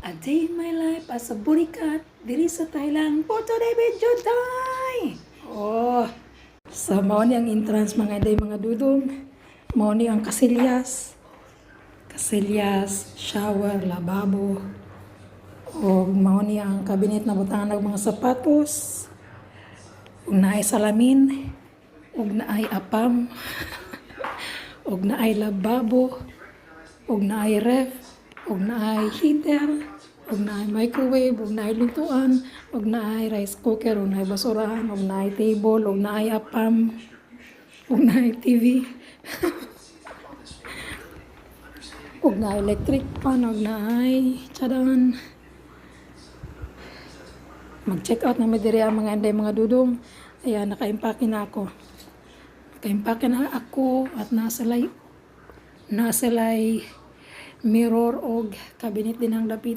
A day in my life as a burikat diri sa Thailand. For today video day. Oh, sa mao ni ang entrance mga day mga dudong. Mao ni ang kasilyas. Kasilyas, shower, lababo. O mao ni ang kabinet na butangan ng mga sapatos. Ug naay salamin, ug naay apam, ug naay lababo, ug naay ref, ug naay heater, ug naay microwave, ug naay lutuan, ug naay rice cooker, ug naay basurahan, ug naay table, ug naay apam, ug naay TV. ug naay electric pan, ug naay tsadan. Mag-check out na mi diri ang mga inday mga dudong. Ayan, naka-impake na ako. Naka-impake na ako at nasalay mirror og kabinet din ang dapit.